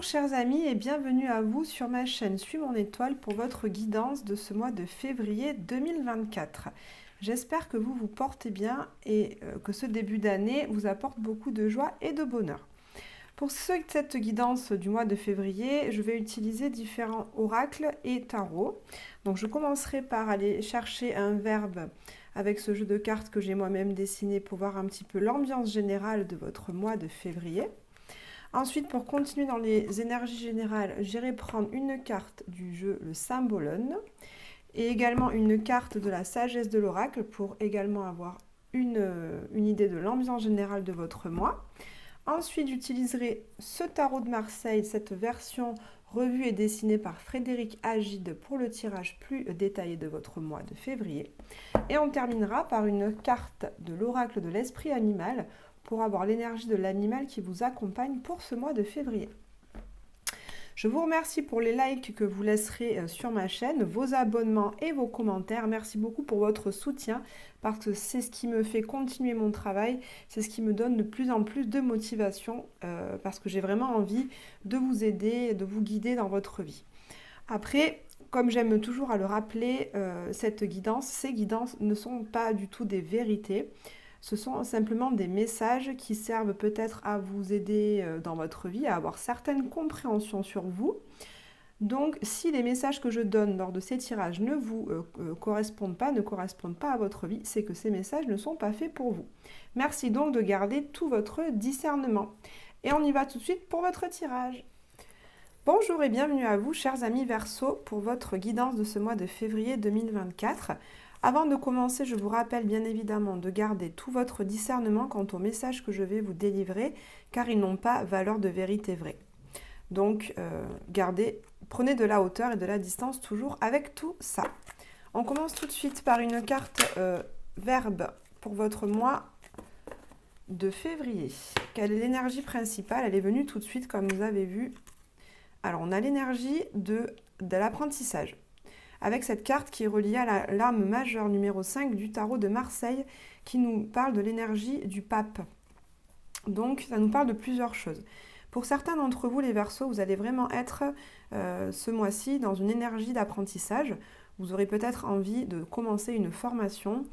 chers amis et bienvenue à vous sur ma chaîne Suis mon étoile pour votre guidance de ce mois de février 2024. J'espère que vous vous portez bien et que ce début d'année vous apporte beaucoup de joie et de bonheur. Pour cette guidance du mois de février, je vais utiliser différents oracles et tarots. Donc je commencerai par aller chercher un verbe avec ce jeu de cartes que j'ai moi-même dessiné pour voir un petit peu l'ambiance générale de votre mois de février. Ensuite, pour continuer dans les énergies générales, j'irai prendre une carte du jeu, le Symbolone, et également une carte de la sagesse de l'oracle pour également avoir une idée de l'ambiance générale de votre mois. Ensuite, j'utiliserai ce tarot de Marseille, cette version revue et dessinée par Frédéric Agide pour le tirage plus détaillé de votre mois de février. Et on terminera par une carte de l'oracle de l'esprit animal pour avoir l'énergie de l'animal qui vous accompagne pour ce mois de février. Je vous remercie pour les likes que vous laisserez sur ma chaîne, vos abonnements et vos commentaires. Merci beaucoup pour votre soutien parce que c'est ce qui me fait continuer mon travail, c'est ce qui me donne de plus en plus de motivation parce que j'ai vraiment envie de vous aider, de vous guider dans votre vie. Après, comme j'aime toujours à le rappeler, ces guidances ne sont pas du tout des vérités. Ce sont simplement des messages qui servent peut-être à vous aider dans votre vie, à avoir certaines compréhensions sur vous. Donc, si les messages que je donne lors de ces tirages ne vous correspondent pas à votre vie, c'est que ces messages ne sont pas faits pour vous. Merci donc de garder tout votre discernement. Et on y va tout de suite pour votre tirage. Bonjour et bienvenue à vous, chers amis Verseau, pour votre guidance de ce mois de février 2024. Avant de commencer, je vous rappelle bien évidemment de garder tout votre discernement quant aux messages que je vais vous délivrer, car ils n'ont pas valeur de vérité vraie. Donc, prenez de la hauteur et de la distance toujours avec tout ça. On commence tout de suite par une carte verbe pour votre mois de février. Quelle est l'énergie principale? Elle est venue tout de suite, comme vous avez vu. Alors, on a l'énergie de l'apprentissage, avec cette carte qui est reliée à l'arme majeure numéro 5 du tarot de Marseille, qui nous parle de l'énergie du pape. Donc, ça nous parle de plusieurs choses. Pour certains d'entre vous, les Verseaux, vous allez vraiment être ce mois-ci dans une énergie d'apprentissage. Vous aurez peut-être envie de commencer une formation,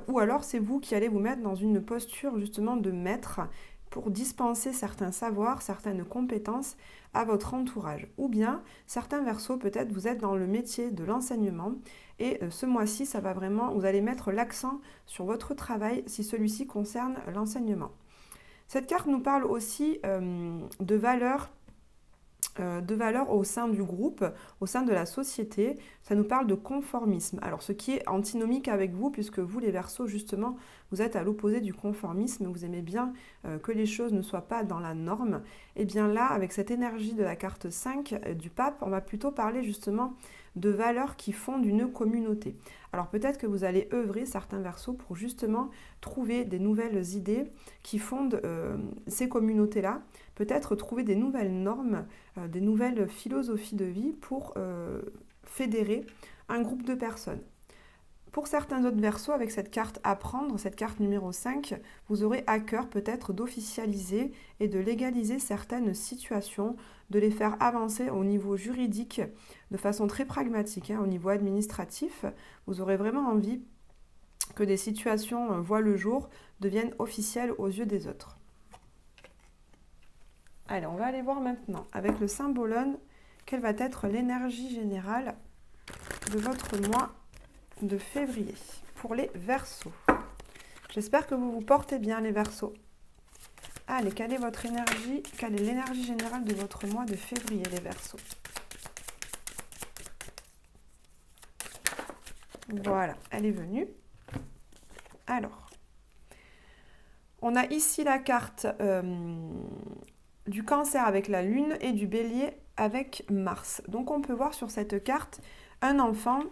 ou alors c'est vous qui allez vous mettre dans une posture justement de maître pour dispenser certains savoirs, certaines compétences à votre entourage. Ou bien, certains Verseaux, peut-être vous êtes dans le métier de l'enseignement et ce mois-ci, ça va vraiment, vous allez mettre l'accent sur votre travail si celui-ci concerne l'enseignement. Cette carte nous parle aussi de valeurs au sein du groupe, au sein de la société. Ça nous parle de conformisme. Alors, ce qui est antinomique avec vous, puisque vous, les Verseaux, justement, vous êtes à l'opposé du conformisme, vous aimez bien que les choses ne soient pas dans la norme. Et bien là, avec cette énergie de la carte 5 du pape, on va plutôt parler justement de valeurs qui fondent une communauté. Alors peut-être que vous allez œuvrer, certains Verseaux, pour justement trouver des nouvelles idées qui fondent ces communautés-là, peut-être trouver des nouvelles normes, des nouvelles philosophies de vie pour fédérer un groupe de personnes. Pour certains autres Verseaux, avec cette carte apprendre, cette carte numéro 5, vous aurez à cœur peut-être d'officialiser et de légaliser certaines situations, de les faire avancer au niveau juridique de façon très pragmatique, au niveau administratif. Vous aurez vraiment envie que des situations voient le jour, deviennent officielles aux yeux des autres. Allez, on va aller voir maintenant avec le Symbolone quelle va être l'énergie générale de votre mois de février pour les Verseaux. J'espère que vous vous portez bien, les Verseaux. Allez, quelle est votre énergie? Quelle est l'énergie générale de votre mois de février, les Verseaux? Voilà, elle est venue. Alors, on a ici la carte du Cancer avec la Lune et du Bélier avec Mars. Donc, on peut voir sur cette carte un enfant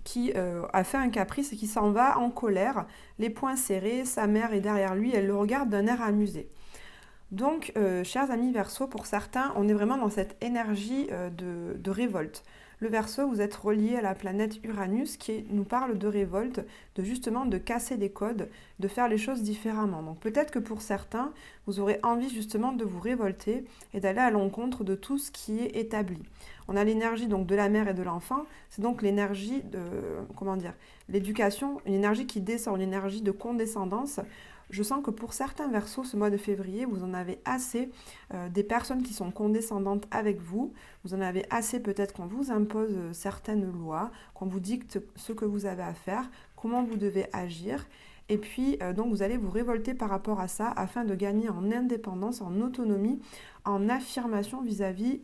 qui a fait un caprice et qui s'en va en colère, les poings serrés, sa mère est derrière lui, elle le regarde d'un air amusé. Donc, chers amis Verseaux, pour certains, on est vraiment dans cette énergie de révolte. Le Verseau, vous êtes relié à la planète Uranus qui nous parle de révolte, de justement de casser des codes, de faire les choses différemment. Donc peut-être que pour certains, vous aurez envie justement de vous révolter et d'aller à l'encontre de tout ce qui est établi. On a l'énergie donc de la mère et de l'enfant, c'est donc l'énergie de, comment dire, l'éducation, une énergie qui descend, une énergie de condescendance. Je sens que pour certains Verseaux, ce mois de février, vous en avez assez des personnes qui sont condescendantes avec vous. Vous en avez assez peut-être qu'on vous impose certaines lois, qu'on vous dicte ce que vous avez à faire, comment vous devez agir. Et puis, donc, vous allez vous révolter par rapport à ça afin de gagner en indépendance, en autonomie, en affirmation vis-à-vis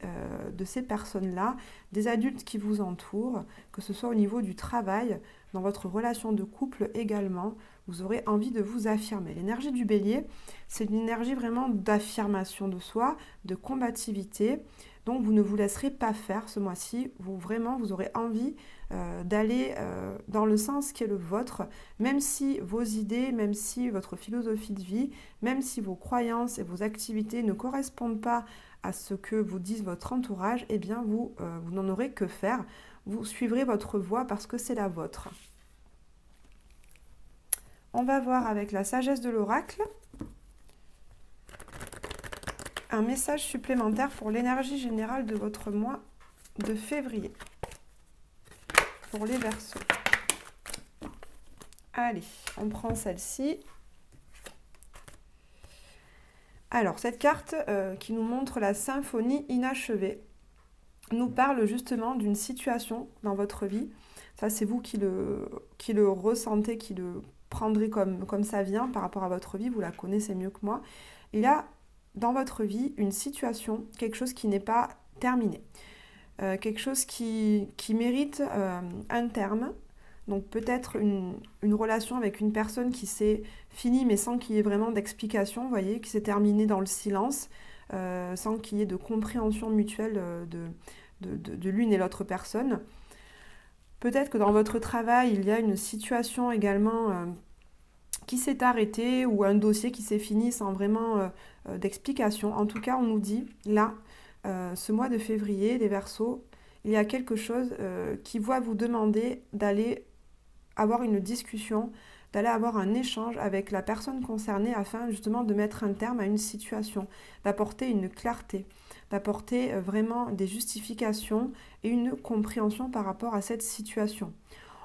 de ces personnes-là, des adultes qui vous entourent, que ce soit au niveau du travail, dans votre relation de couple également, vous aurez envie de vous affirmer. L'énergie du Bélier, c'est une énergie vraiment d'affirmation de soi, de combativité. Donc vous ne vous laisserez pas faire ce mois-ci. Vous aurez envie d'aller dans le sens qui est le vôtre, même si vos idées, même si votre philosophie de vie, même si vos croyances et vos activités ne correspondent pas à ce que vous dit votre entourage, eh bien vous n'en aurez que faire. Vous suivrez votre voie parce que c'est la vôtre. On va voir avec la sagesse de l'oracle un message supplémentaire pour l'énergie générale de votre mois de février. Pour les Verseaux. Allez, on prend celle-ci. Alors, cette carte qui nous montre la symphonie inachevée nous parle justement d'une situation dans votre vie. Ça, c'est vous qui le ressentez, qui le prendrez comme ça vient par rapport à votre vie. Vous la connaissez mieux que moi. Il y a dans votre vie une situation, quelque chose qui n'est pas terminé. Quelque chose qui mérite un terme. Donc peut-être une relation avec une personne qui s'est finie mais sans qu'il y ait vraiment d'explication, vous voyez, qui s'est terminée dans le silence, sans qu'il y ait de compréhension mutuelle de l'une et l'autre personne. Peut-être que dans votre travail, il y a une situation également qui s'est arrêtée ou un dossier qui s'est fini sans vraiment d'explication. En tout cas, on nous dit, là, ce mois de février, les Verseaux, il y a quelque chose qui va vous demander d'aller avoir une discussion, d'aller avoir un échange avec la personne concernée afin justement de mettre un terme à une situation, d'apporter une clarté, d'apporter vraiment des justifications et une compréhension par rapport à cette situation.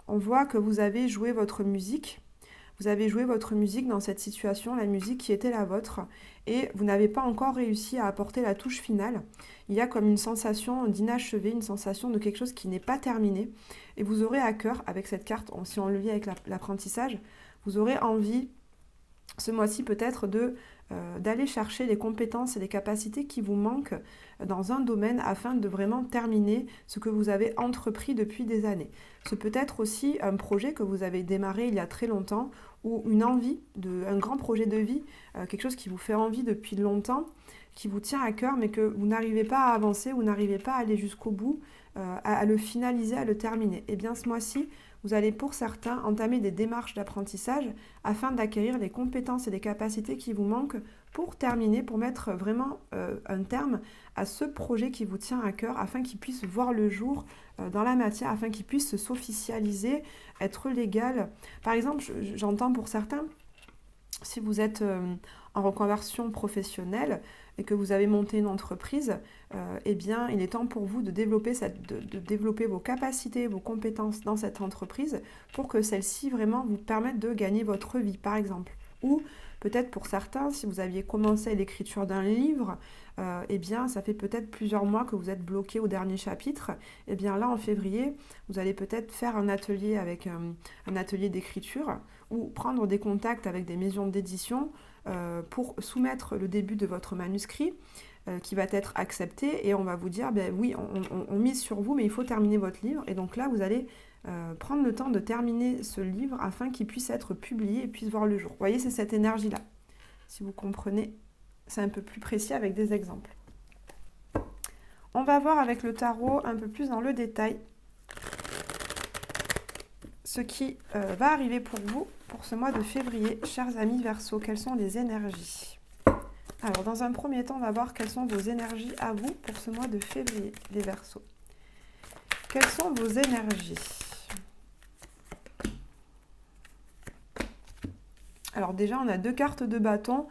On voit que vous avez joué votre musique. Vous avez joué votre musique dans cette situation, la musique qui était la vôtre, et vous n'avez pas encore réussi à apporter la touche finale. Il y a comme une sensation d'inachevé, une sensation de quelque chose qui n'est pas terminé, et vous aurez à cœur, avec cette carte, si on le lit avec l'apprentissage, vous aurez envie, ce mois-ci peut-être, d'aller chercher les compétences et les capacités qui vous manquent dans un domaine afin de vraiment terminer ce que vous avez entrepris depuis des années. Ce peut être aussi un projet que vous avez démarré il y a très longtemps ou une envie, un grand projet de vie, quelque chose qui vous fait envie depuis longtemps, qui vous tient à cœur mais que vous n'arrivez pas à avancer, vous n'arrivez pas à aller jusqu'au bout, à le finaliser, à le terminer. Et bien ce mois-ci, vous allez pour certains entamer des démarches d'apprentissage afin d'acquérir les compétences et les capacités qui vous manquent pour terminer, pour mettre vraiment un terme à ce projet qui vous tient à cœur afin qu'il puisse voir le jour dans la matière, afin qu'il puisse s'officialiser, être légal. Par exemple, j'entends pour certains, si vous êtes en reconversion professionnelle et que vous avez monté une entreprise, eh bien, il est temps pour vous de développer vos capacités, vos compétences dans cette entreprise pour que celle-ci vraiment vous permette de gagner votre vie, par exemple. Ou peut-être pour certains, si vous aviez commencé l'écriture d'un livre, eh bien, ça fait peut-être plusieurs mois que vous êtes bloqué au dernier chapitre. Eh bien, là, en février, vous allez peut-être faire un atelier avec un atelier d'écriture ou prendre des contacts avec des maisons d'édition pour soumettre le début de votre manuscrit qui va être accepté et on va vous dire, ben oui, on mise sur vous, mais il faut terminer votre livre. Et donc là, vous allez prendre le temps de terminer ce livre afin qu'il puisse être publié et puisse voir le jour. Vous voyez, c'est cette énergie-là. Si vous comprenez, c'est un peu plus précis avec des exemples. On va voir avec le tarot un peu plus dans le détail ce qui va arriver pour vous pour ce mois de février, chers amis Verseaux. Quelles sont les énergies? Alors, dans un premier temps, on va voir quelles sont vos énergies à vous pour ce mois de février, les Verseaux. Quelles sont vos énergies? Alors déjà, on a 2 cartes de bâton,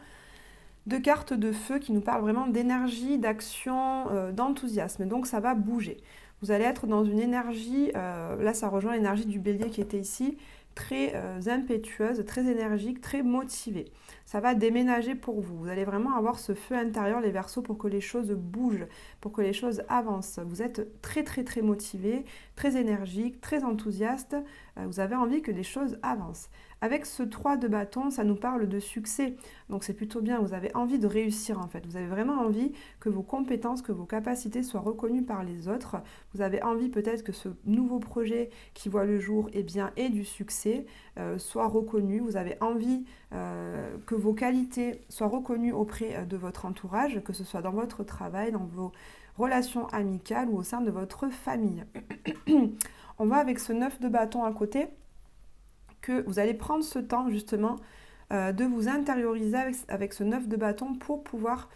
2 cartes de feu qui nous parlent vraiment d'énergie, d'action, d'enthousiasme. Donc ça va bouger. Vous allez être dans une énergie, là ça rejoint l'énergie du bélier qui était ici, très impétueuse, très énergique, très motivée. Ça va déménager pour vous. Vous allez vraiment avoir ce feu intérieur, les Verseaux, pour que les choses bougent, pour que les choses avancent. Vous êtes très très très motivé, très énergique, très enthousiaste. Vous avez envie que les choses avancent. Avec ce 3 de bâton, ça nous parle de succès. Donc c'est plutôt bien, vous avez envie de réussir en fait. Vous avez vraiment envie que vos compétences, que vos capacités soient reconnues par les autres. Vous avez envie peut-être que ce nouveau projet qui voit le jour ait du succès, soit reconnu. Vous avez envie que vos qualités soient reconnues auprès de votre entourage, que ce soit dans votre travail, dans vos relations amicales ou au sein de votre famille. On va avec ce 9 de bâton à côté, que vous allez prendre ce temps justement de vous intérioriser avec ce 9 de bâton pour pouvoir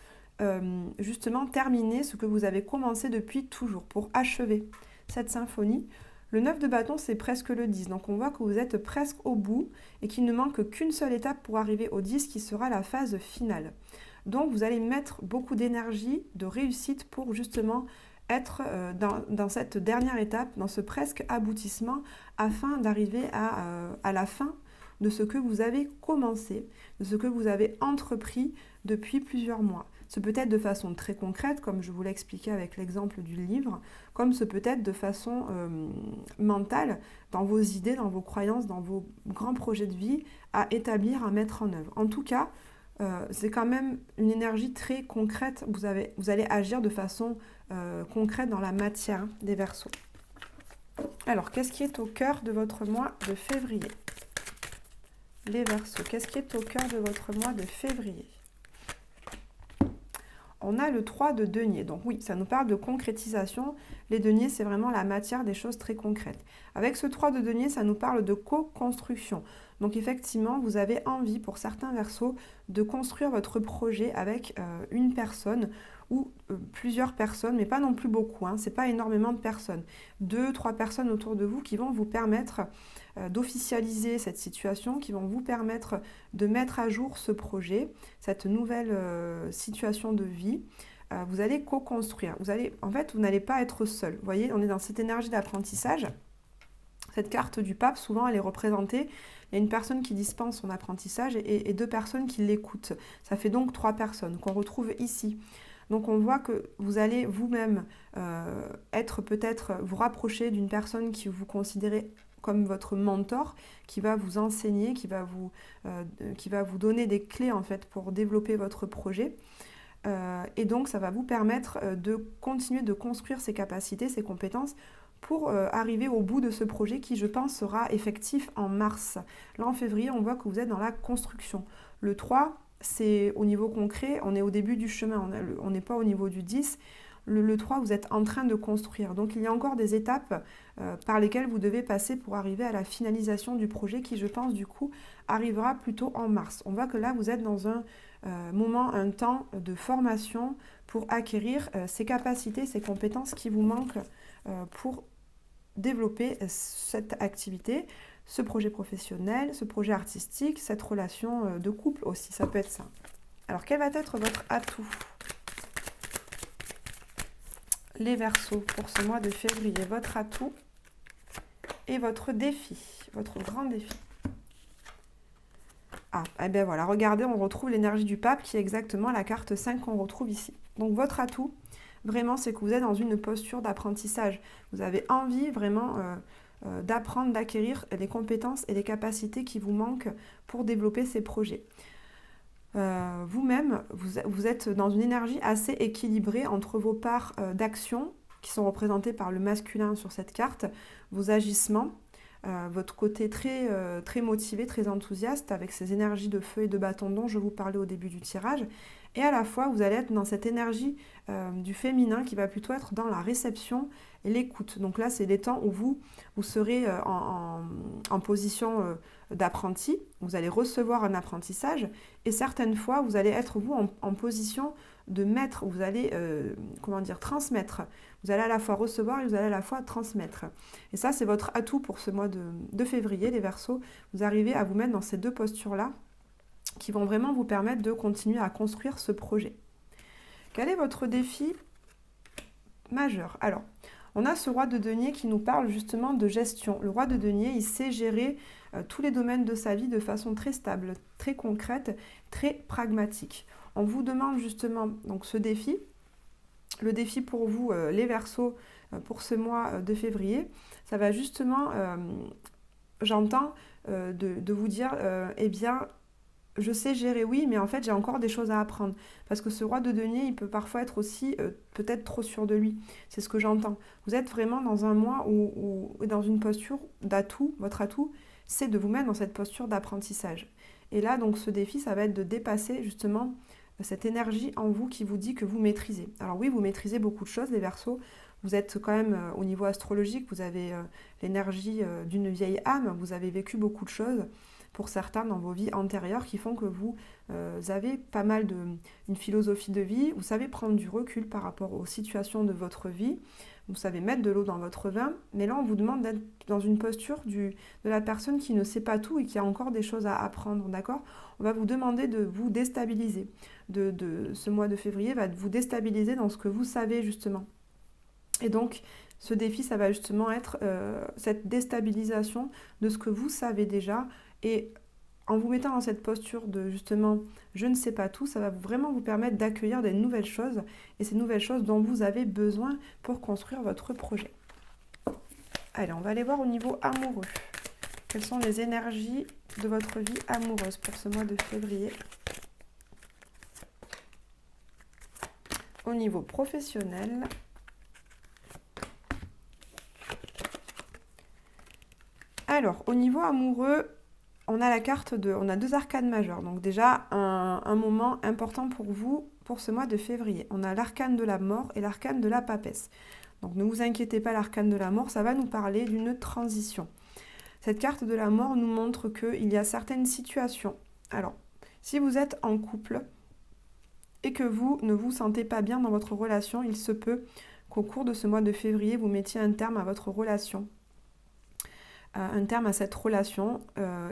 justement terminer ce que vous avez commencé depuis toujours, pour achever cette symphonie. Le 9 de bâton, c'est presque le 10, donc on voit que vous êtes presque au bout et qu'il ne manque qu'une seule étape pour arriver au 10 qui sera la phase finale. Donc vous allez mettre beaucoup d'énergie, de réussite pour justement être dans cette dernière étape, dans ce presque aboutissement, afin d'arriver à la fin de ce que vous avez commencé, de ce que vous avez entrepris depuis plusieurs mois. Ce peut être de façon très concrète, comme je vous l'ai expliqué avec l'exemple du livre, comme ce peut être de façon mentale, dans vos idées, dans vos croyances, dans vos grands projets de vie, à établir, à mettre en œuvre. En tout cas, c'est quand même une énergie très concrète. Vous allez agir de façon concrète dans la matière des Verseaux. Alors, qu'est-ce qui est au cœur de votre mois de février? Les Verseaux, qu'est-ce qui est au cœur de votre mois de février? On a le 3 de denier. Donc oui, ça nous parle de concrétisation. Les deniers, c'est vraiment la matière des choses très concrètes. Avec ce 3 de denier, ça nous parle de co-construction. Donc effectivement, vous avez envie, pour certains Verseaux, de construire votre projet avec une personne ou plusieurs personnes, mais pas non plus beaucoup, hein, c'est pas énormément de personnes. 2, 3 personnes autour de vous qui vont vous permettre d'officialiser cette situation, qui vont vous permettre de mettre à jour ce projet, cette nouvelle situation de vie. Vous allez co-construire. En fait, vous n'allez pas être seul. Vous voyez, on est dans cette énergie d'apprentissage. Cette carte du pape, souvent, elle est représentée. Il y a une personne qui dispense son apprentissage et 2 personnes qui l'écoutent. Ça fait donc 3 personnes qu'on retrouve ici. Donc on voit que vous allez vous-même être peut-être, vous rapprocher d'une personne qui vous considérez comme votre mentor, qui va vous enseigner, qui va vous donner des clés en fait pour développer votre projet. Et donc ça va vous permettre de continuer de construire ses capacités, ses compétences pour arriver au bout de ce projet qui, je pense, sera effectif en mars. Là, en février, on voit que vous êtes dans la construction. Le 3, c'est au niveau concret, on est au début du chemin, on n'est pas au niveau du 10. Le 3, vous êtes en train de construire. Donc, il y a encore des étapes par lesquelles vous devez passer pour arriver à la finalisation du projet qui, je pense, du coup, arrivera plutôt en mars. On voit que là, vous êtes dans un moment, un temps de formation pour acquérir ces capacités, ces compétences qui vous manquent pour développer cette activité, ce projet professionnel, ce projet artistique, cette relation de couple aussi, ça peut être ça. Alors, quel va être votre atout? Les Verseaux, pour ce mois de février, votre atout et votre défi, votre grand défi. Ah, et bien voilà, regardez, on retrouve l'énergie du pape qui est exactement la carte 5 qu'on retrouve ici. Donc, votre atout, vraiment, c'est que vous êtes dans une posture d'apprentissage. Vous avez envie vraiment d'apprendre, d'acquérir les compétences et les capacités qui vous manquent pour développer ces projets. Vous-même, vous êtes dans une énergie assez équilibrée entre vos parts d'action, qui sont représentées par le masculin sur cette carte, vos agissements, votre côté très motivé, très enthousiaste, avec ces énergies de feu et de bâton dont je vous parlais au début du tirage. Et à la fois, vous allez être dans cette énergie du féminin qui va plutôt être dans la réception et l'écoute. Donc là, c'est des temps où vous serez en position d'apprenti, vous allez recevoir un apprentissage, et certaines fois, vous allez être, vous, en position de maître, vous allez, comment dire, transmettre. Vous allez à la fois recevoir et vous allez à la fois transmettre. Et ça, c'est votre atout pour ce mois de février, les Verseaux. Vous arrivez à vous mettre dans ces deux postures-là qui vont vraiment vous permettre de continuer à construire ce projet. Quel est votre défi majeur? Alors, on a ce roi de denier qui nous parle justement de gestion. Le roi de denier, il sait gérer tous les domaines de sa vie de façon très stable, très concrète, très pragmatique. On vous demande justement donc ce défi. Le défi pour vous, les Verseaux, pour ce mois de février, ça va justement, j'entends, de vous dire, eh bien, je sais gérer, oui, mais en fait, j'ai encore des choses à apprendre. Parce que ce roi de denier, il peut parfois être aussi peut-être trop sûr de lui. C'est ce que j'entends. Vous êtes vraiment dans un mois où dans une posture d'atout. Votre atout, c'est de vous mettre dans cette posture d'apprentissage. Et là, donc, ce défi, ça va être de dépasser justement cette énergie en vous qui vous dit que vous maîtrisez. Alors oui, vous maîtrisez beaucoup de choses, les Verseaux. Vous êtes quand même, au niveau astrologique, vous avez l'énergie d'une vieille âme. Vous avez vécu beaucoup de choses pour certains dans vos vies antérieures qui font que vous avez pas mal une philosophie de vie, vous savez prendre du recul par rapport aux situations de votre vie, vous savez mettre de l'eau dans votre vin, mais là on vous demande d'être dans une posture de la personne qui ne sait pas tout et qui a encore des choses à apprendre, d'accord? On va vous demander de vous déstabiliser, ce mois de février va vous déstabiliser dans ce que vous savez justement. Et donc, ce défi, ça va justement être cette déstabilisation de ce que vous savez déjà. Et en vous mettant dans cette posture de justement je ne sais pas tout, ça va vraiment vous permettre d'accueillir des nouvelles choses et ces nouvelles choses dont vous avez besoin pour construire votre projet. Allez, on va aller voir au niveau amoureux. Quelles sont les énergies de votre vie amoureuse pour ce mois de février? Au niveau professionnel, alors au niveau amoureux, on a on a deux arcanes majeures, donc déjà un moment important pour vous pour ce mois de février. On a l'arcane de la mort et l'arcane de la papesse. Donc ne vous inquiétez pas, l'arcane de la mort, ça va nous parler d'une transition. Cette carte de la mort nous montre qu'il y a certaines situations. Alors, si vous êtes en couple et que vous ne vous sentez pas bien dans votre relation, il se peut qu'au cours de ce mois de février, vous mettiez un terme à votre relation. Un terme à cette relation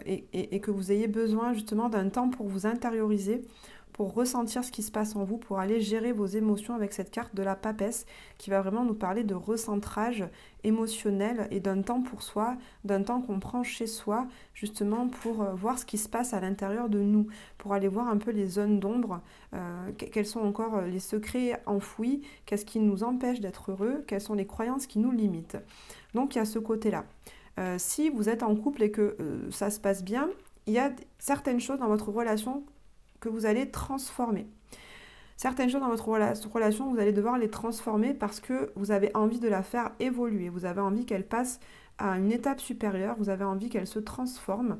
et que vous ayez besoin justement d'un temps pour vous intérioriser, pour ressentir ce qui se passe en vous, pour aller gérer vos émotions avec cette carte de la papesse qui va vraiment nous parler de recentrage émotionnel et d'un temps pour soi, d'un temps qu'on prend chez soi justement pour voir ce qui se passe à l'intérieur de nous, pour aller voir un peu les zones d'ombre, quels sont encore les secrets enfouis, qu'est-ce qui nous empêche d'être heureux, quelles sont les croyances qui nous limitent. Donc il y a ce côté-là. Si vous êtes en couple et que ça se passe bien, il y a certaines choses dans votre relation que vous allez transformer. Certaines choses dans votre relation, vous allez devoir les transformer parce que vous avez envie de la faire évoluer. Vous avez envie qu'elle passe à une étape supérieure. Vous avez envie qu'elle se transforme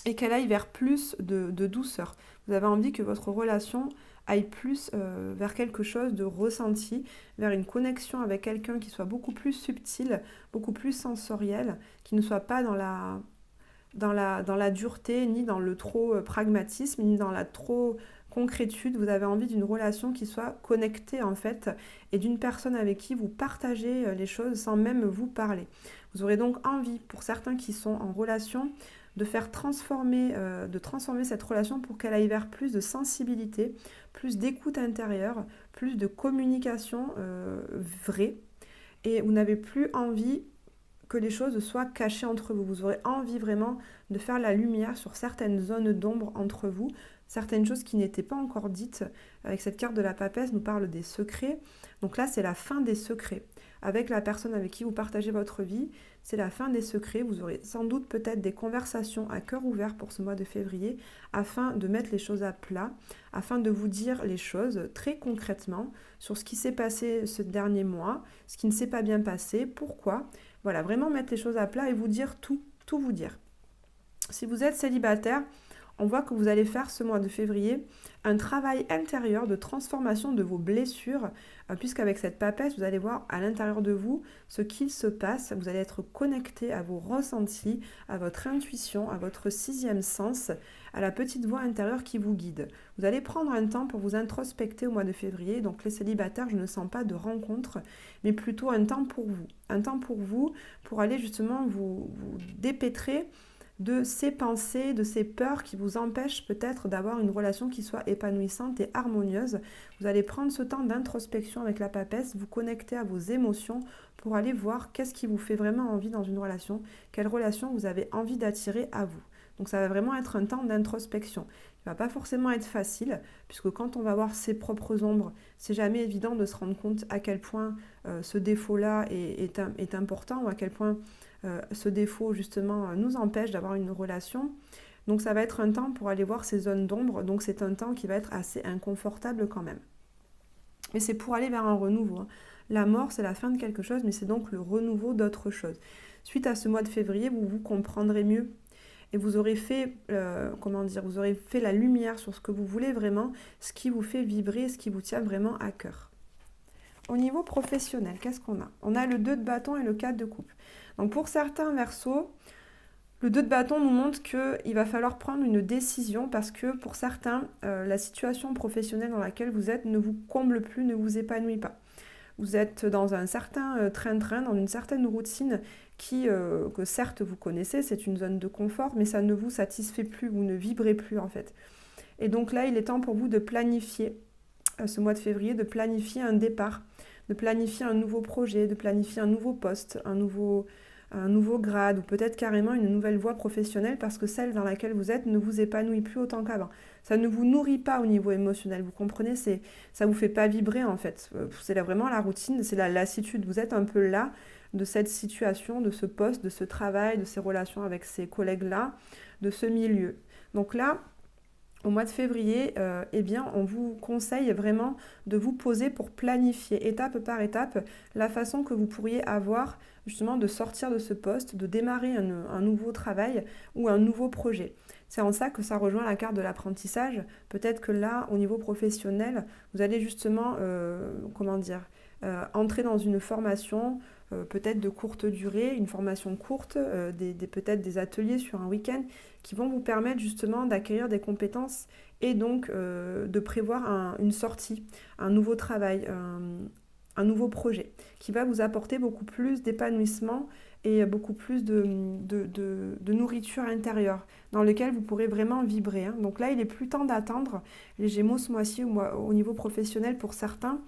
et qu'elle aille vers plus de douceur. Vous avez envie que votre relation aille plus vers quelque chose de ressenti, vers une connexion avec quelqu'un qui soit beaucoup plus subtil, beaucoup plus sensoriel, qui ne soit pas dans la dureté, ni dans le trop pragmatisme, ni dans la trop concrétude. Vous avez envie d'une relation qui soit connectée en fait, et d'une personne avec qui vous partagez les choses sans même vous parler. Vous aurez donc envie, pour certains qui sont en relation, de transformer cette relation pour qu'elle aille vers plus de sensibilité, plus d'écoute intérieure, plus de communication vraie. Et vous n'avez plus envie que les choses soient cachées entre vous. Vous aurez envie vraiment de faire la lumière sur certaines zones d'ombre entre vous, certaines choses qui n'étaient pas encore dites. Avec cette carte de la papesse, nous parle des secrets. Donc là, c'est la fin des secrets. Avec la personne avec qui vous partagez votre vie, c'est la fin des secrets. Vous aurez sans doute peut-être des conversations à cœur ouvert pour ce mois de février afin de mettre les choses à plat, afin de vous dire les choses très concrètement sur ce qui s'est passé ce dernier mois, ce qui ne s'est pas bien passé, pourquoi. Voilà, vraiment mettre les choses à plat et vous dire tout vous dire. Si vous êtes célibataire, on voit que vous allez faire ce mois de février un travail intérieur de transformation de vos blessures, puisqu'avec cette papesse, vous allez voir à l'intérieur de vous ce qu'il se passe. Vous allez être connecté à vos ressentis, à votre intuition, à votre sixième sens, à la petite voix intérieure qui vous guide. Vous allez prendre un temps pour vous introspecter au mois de février. Donc les célibataires, je ne sens pas de rencontre, mais plutôt un temps pour vous. Un temps pour vous, pour aller justement vous dépêtrer de ces pensées, de ces peurs qui vous empêchent peut-être d'avoir une relation qui soit épanouissante et harmonieuse. Vous allez prendre ce temps d'introspection avec la papesse, vous connecter à vos émotions pour aller voir qu'est-ce qui vous fait vraiment envie dans une relation, quelle relation vous avez envie d'attirer à vous. Donc ça va vraiment être un temps d'introspection. Il ne va pas forcément être facile, puisque quand on va voir ses propres ombres, c'est jamais évident de se rendre compte à quel point ce défaut-là est important, ou à quel point ce défaut justement nous empêche d'avoir une relation. Donc ça va être un temps pour aller voir ces zones d'ombre, donc c'est un temps qui va être assez inconfortable quand même. Mais c'est pour aller vers un renouveau, hein. La mort, c'est la fin de quelque chose, mais c'est donc le renouveau d'autre chose. Suite à ce mois de février, vous vous comprendrez mieux et vous aurez fait, vous aurez fait la lumière sur ce que vous voulez vraiment, ce qui vous fait vibrer, ce qui vous tient vraiment à cœur. Au niveau professionnel, qu'est-ce qu'on a? On a le 2 de bâton et le 4 de coupe. Donc pour certains Verseaux, le 2 de bâton nous montre qu'il va falloir prendre une décision parce que pour certains, la situation professionnelle dans laquelle vous êtes ne vous comble plus, ne vous épanouit pas. Vous êtes dans un certain train-train, dans une certaine routine que certes vous connaissez, c'est une zone de confort, mais ça ne vous satisfait plus, vous ne vibrez plus en fait. Et donc là, il est temps pour vous de planifier ce mois de février, de planifier un départ, de planifier un nouveau projet, de planifier un nouveau poste, un nouveau grade ou peut-être carrément une nouvelle voie professionnelle parce que celle dans laquelle vous êtes ne vous épanouit plus autant qu'avant. Ça ne vous nourrit pas au niveau émotionnel, vous comprenez, ça ne vous fait pas vibrer en fait. C'est là vraiment la routine, c'est la lassitude. Vous êtes un peu là de cette situation, de ce poste, de ce travail, de ces relations avec ces collègues-là, de ce milieu. Donc là, au mois de février, eh bien, on vous conseille vraiment de vous poser pour planifier étape par étape la façon que vous pourriez avoir justement de sortir de ce poste, de démarrer un nouveau travail ou un nouveau projet. C'est en ça que ça rejoint la carte de l'apprentissage. Peut-être que là, au niveau professionnel, vous allez justement, entrer dans une formation peut-être de courte durée, une formation courte, peut-être des ateliers sur un week-end qui vont vous permettre justement d'acquérir des compétences et donc de prévoir une sortie, un nouveau travail, un nouveau projet qui va vous apporter beaucoup plus d'épanouissement et beaucoup plus de nourriture intérieure dans lequel vous pourrez vraiment vibrer, hein. Donc là, il est plus temps d'attendre. Les Gémeaux ce mois-ci au niveau professionnel pour certains,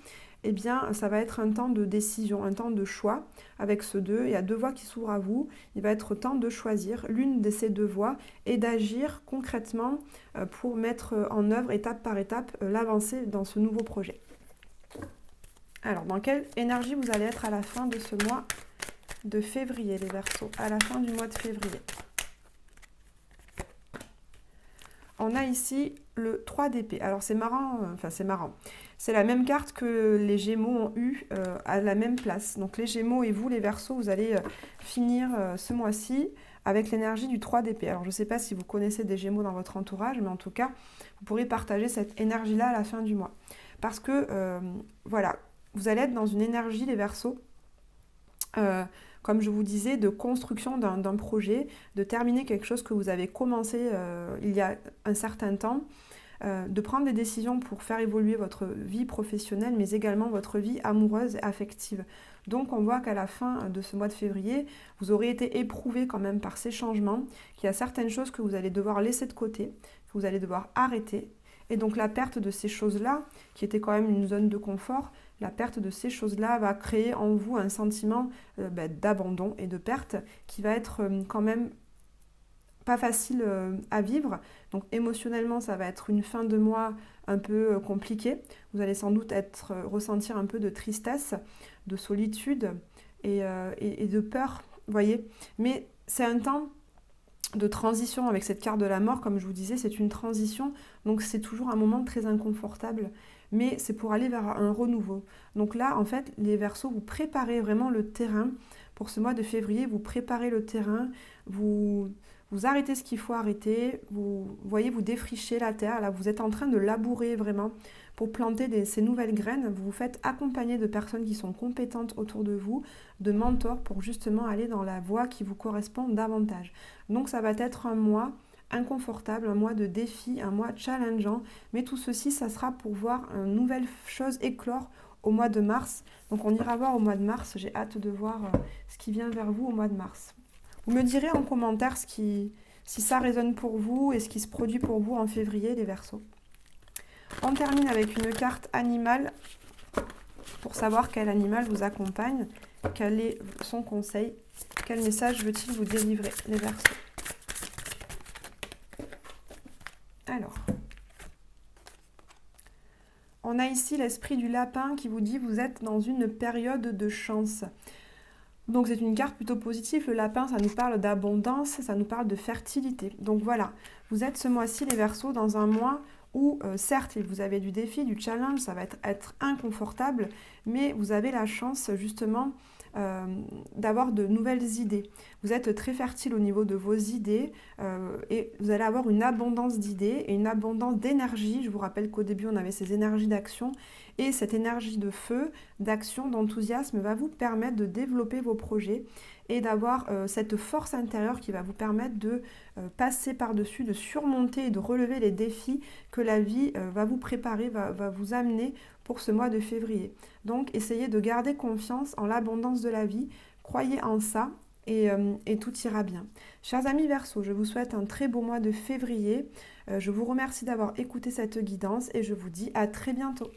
eh bien, ça va être un temps de décision, un temps de choix avec ce 2. Il y a 2 voies qui s'ouvrent à vous. Il va être temps de choisir l'une de ces 2 voies et d'agir concrètement pour mettre en œuvre, étape par étape, l'avancée dans ce nouveau projet. Alors, dans quelle énergie vous allez être à la fin de ce mois de février, les Verseaux, à la fin du mois de février? On a ici le 3 d'épée. Alors c'est marrant, c'est la même carte que les Gémeaux ont eu à la même place. Donc les Gémeaux et vous, les Verseaux, vous allez finir ce mois-ci avec l'énergie du 3 d'épée. Alors je ne sais pas si vous connaissez des Gémeaux dans votre entourage, mais en tout cas, vous pourrez partager cette énergie-là à la fin du mois. Parce que, voilà, vous allez être dans une énergie, les Verseaux, comme je vous disais, de construction d'un projet, de terminer quelque chose que vous avez commencé il y a un certain temps, de prendre des décisions pour faire évoluer votre vie professionnelle, mais également votre vie amoureuse et affective. Donc on voit qu'à la fin de ce mois de février, vous aurez été éprouvé quand même par ces changements, qu'il y a certaines choses que vous allez devoir laisser de côté, que vous allez devoir arrêter. Et donc la perte de ces choses-là, qui était quand même une zone de confort, la perte de ces choses-là va créer en vous un sentiment d'abandon et de perte qui va être quand même pas facile à vivre. Donc émotionnellement, ça va être une fin de mois un peu compliquée. Vous allez sans doute ressentir un peu de tristesse, de solitude et de peur, voyez. Mais c'est un temps de transition avec cette carte de la mort, comme je vous disais, c'est une transition, donc c'est toujours un moment très inconfortable, mais c'est pour aller vers un renouveau. Donc là, en fait, les Verseaux, vous préparez vraiment le terrain pour ce mois de février, vous préparez le terrain, vous vous arrêtez ce qu'il faut arrêter, vous voyez, vous défrichez la terre, là vous êtes en train de labourer vraiment pour planter ces nouvelles graines. Vous vous faites accompagner de personnes qui sont compétentes autour de vous, de mentors pour justement aller dans la voie qui vous correspond davantage. Donc ça va être un mois inconfortable, un mois de défi, un mois challengeant, mais tout ceci, ça sera pour voir une nouvelle chose éclore au mois de mars. Donc on ira voir au mois de mars, j'ai hâte de voir ce qui vient vers vous au mois de mars. Vous me direz en commentaire si ça résonne pour vous et ce qui se produit pour vous en février, les Verseaux. On termine avec une carte animale pour savoir quel animal vous accompagne, quel est son conseil, quel message veut-il vous délivrer, les Verseaux. Alors, on a ici l'esprit du lapin qui vous dit vous êtes dans une période de chance. Donc c'est une carte plutôt positive. Le lapin, ça nous parle d'abondance, ça nous parle de fertilité. Donc voilà, vous êtes ce mois-ci, les Verseaux, dans un mois où certes vous avez du défi, du challenge, ça va être inconfortable, mais vous avez la chance justement d'avoir de nouvelles idées. Vous êtes très fertile au niveau de vos idées et vous allez avoir une abondance d'idées et une abondance d'énergie. Je vous rappelle qu'au début on avait ces énergies d'action et cette énergie de feu, d'action, d'enthousiasme va vous permettre de développer vos projets et d'avoir cette force intérieure qui va vous permettre de passer par-dessus, de surmonter et de relever les défis que la vie va vous préparer, va vous amener pour ce mois de février. Donc essayez de garder confiance en l'abondance de la vie, croyez en ça et tout ira bien. Chers amis Verseaux, je vous souhaite un très beau mois de février. Je vous remercie d'avoir écouté cette guidance et je vous dis à très bientôt.